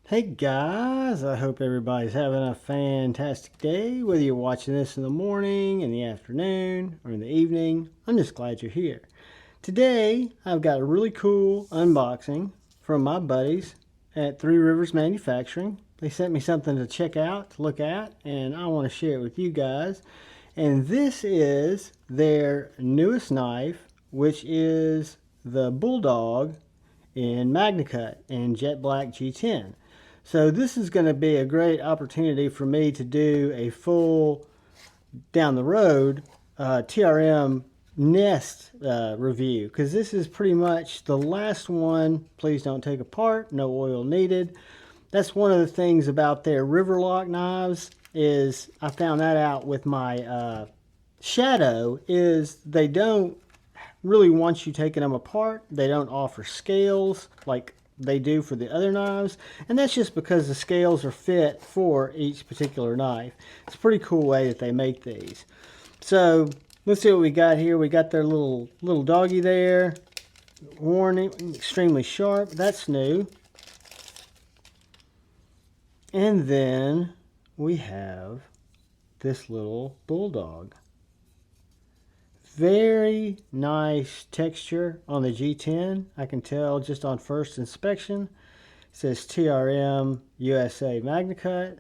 Hey guys, I hope everybody's having a fantastic day, whether you're watching this in the morning, in the afternoon, or in the evening. I'm just glad you're here. Today, I've got a really cool unboxing from my buddies at Three Rivers Manufacturing. They sent me something to check out, to look at, and I want to share it with you guys. And this is their newest knife, which is the BULLDOG in MagnaCut in Jet Black G10. So this is going to be a great opportunity for me to do a full down the road TRM nest review, because this is pretty much the last one. Please don't take apart, no oil needed. That's one of the things about their River-LOK knives, is I found that out with my Shadow, is they don't really want you taking them apart. They don't offer scales like they do for the other knives, and that's just because the scales are fit for each particular knife. It's a pretty cool way that they make these. So let's see what we got here. We got their little doggy there. Warning, extremely sharp. That's new. And then we have this little BULLDOG. Very nice texture on the G10. I can tell just on first inspection. It says TRM USA MagnaCut.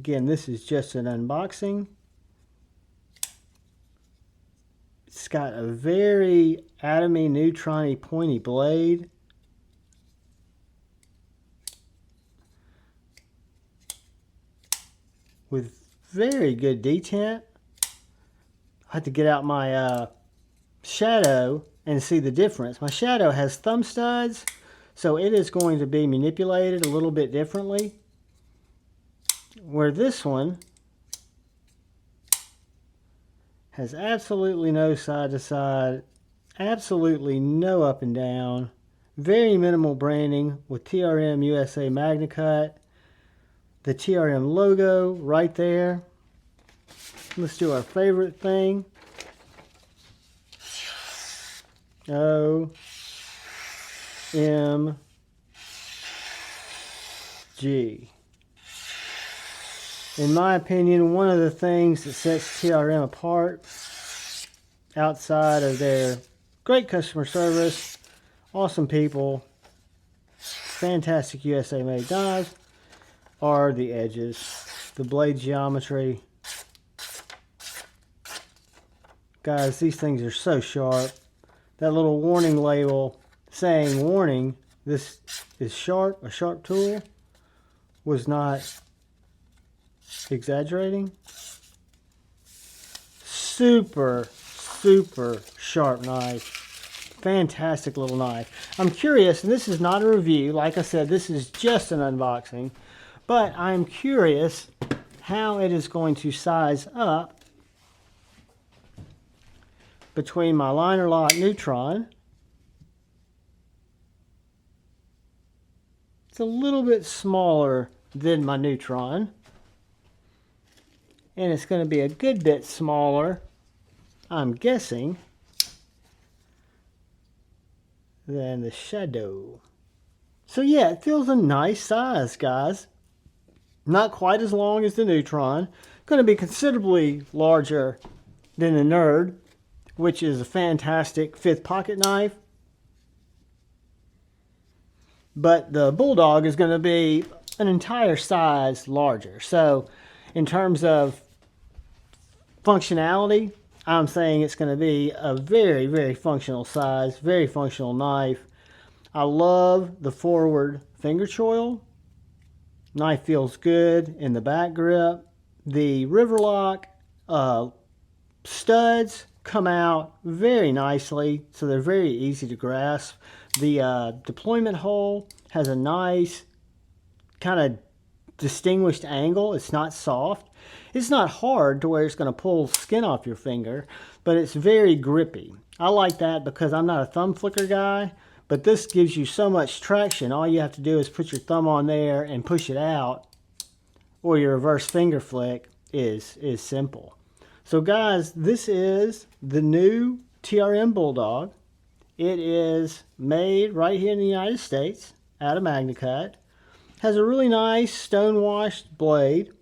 Again, this is just an unboxing. It's got a very atomy, neutron-y, pointy blade. With very good detent. I have to get out my Shadow and see the difference. My Shadow has thumb studs, so it is going to be manipulated a little bit differently. Where this one has absolutely no side to side, absolutely no up and down, very minimal branding with TRM USA MagnaCut, the TRM logo right there. Let's do our favorite thing. OMG. In my opinion, one of the things that sets TRM apart, outside of their great customer service, awesome people, fantastic USA made knives, are the edges, the blade geometry. Guys, these things are so sharp. That little warning label saying, warning, this is sharp, a sharp tool, was not exaggerating. Super, super sharp knife. Fantastic little knife. I'm curious, and this is not a review. Like I said, this is just an unboxing. But I'm curious how it is going to size up between my liner lock Neutron. It's a little bit smaller than my Neutron, and it's going to be a good bit smaller, I'm guessing, than the Shadow. So yeah, it feels a nice size, guys. Not quite as long as the Neutron. Going to be considerably larger than the Nerd, which is a fantastic fifth pocket knife. But the BULLDOG is going to be an entire size larger. So in terms of functionality, I'm saying it's going to be a very, very functional size, very functional knife. I love the forward finger choil. Knife feels good in the back grip. The River-LOK studs come out very nicely, so they're very easy to grasp. The deployment hole has a nice kind of distinguished angle. It's not soft. It's not hard to where it's going to pull skin off your finger, but it's very grippy. I like that because I'm not a thumb flicker guy, but this gives you so much traction. All you have to do is put your thumb on there and push it out, or your reverse finger flick is simple. So guys, this is the new TRM BULLDOG. It is made right here in the United States out of MagnaCut. Has a really nice stone washed blade.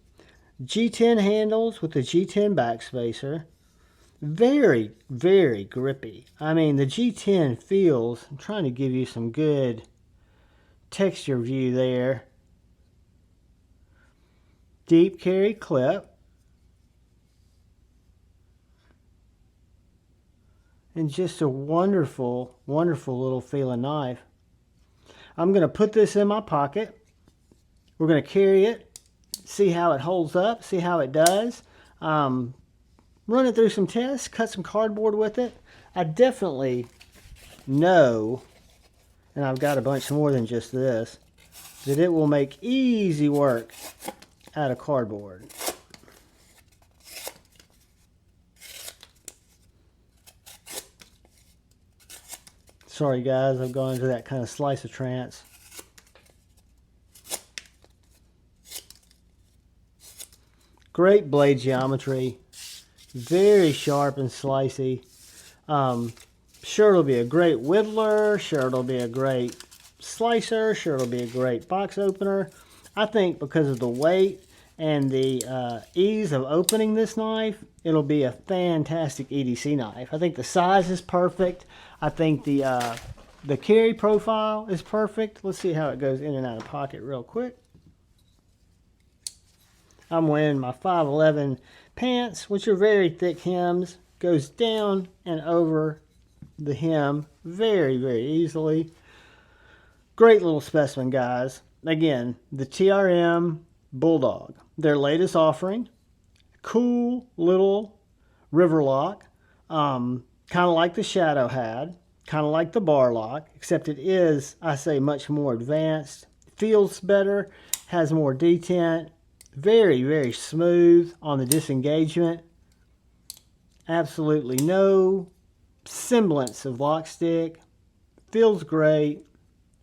G10 handles with the G10 backspacer. Very, very grippy. I mean, the G10 feels, I'm trying to give you some good texture view there. Deep carry clip. And just a wonderful, wonderful little feeling knife. I'm going to put this in my pocket. We're going to carry it, see how it holds up, see how it does. Run it through some tests, cut some cardboard with it. I definitely know, and I've got a bunch more than just this, that it will make easy work out of cardboard. Sorry guys, I've gone into that kind of slicer trance. Great blade geometry. Very sharp and slicey. Sure it'll be a great whittler. Sure it'll be a great slicer. Sure it'll be a great box opener. I think because of the weight and the ease of opening this knife, it'll be a fantastic EDC knife. I think the size is perfect. I think the carry profile is perfect. Let's see how it goes in and out of pocket real quick. I'm wearing my 511 pants, which are very thick hems. Goes down and over the hem very, very easily. Great little specimen, guys. Again, the TRM BULLDOG, their latest offering. Cool little River-LOK. Kind of like the Shadow had. Kind of like the bar lock, except it is, I say, much more advanced. Feels better. Has more detent. Very, very smooth on the disengagement. Absolutely no semblance of lock stick. Feels great.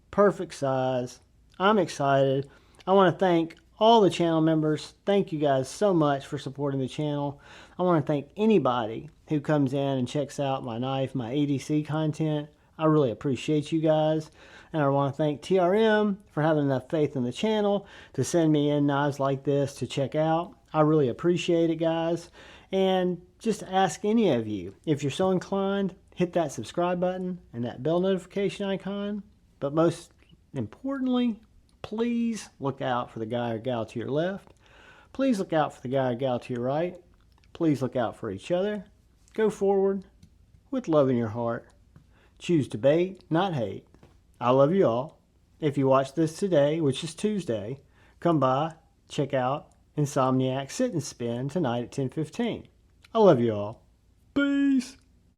Perfect size. I'm excited. I want to thank all the channel members. Thank you guys so much for supporting the channel. I want to thank anybody who comes in and checks out my knife, my EDC content. I really appreciate you guys. And I want to thank TRM for having enough faith in the channel to send me in knives like this to check out. I really appreciate it, guys. And just ask any of you, if you're so inclined, hit that subscribe button and that bell notification icon. But most importantly, please look out for the guy or gal to your left. Please look out for the guy or gal to your right. Please look out for each other. Go forward with love in your heart. Choose debate, not hate. I love you all. If you watch this today, which is Tuesday, come by, check out Insomniac Sit and Spin tonight at 10:15. I love you all. Peace.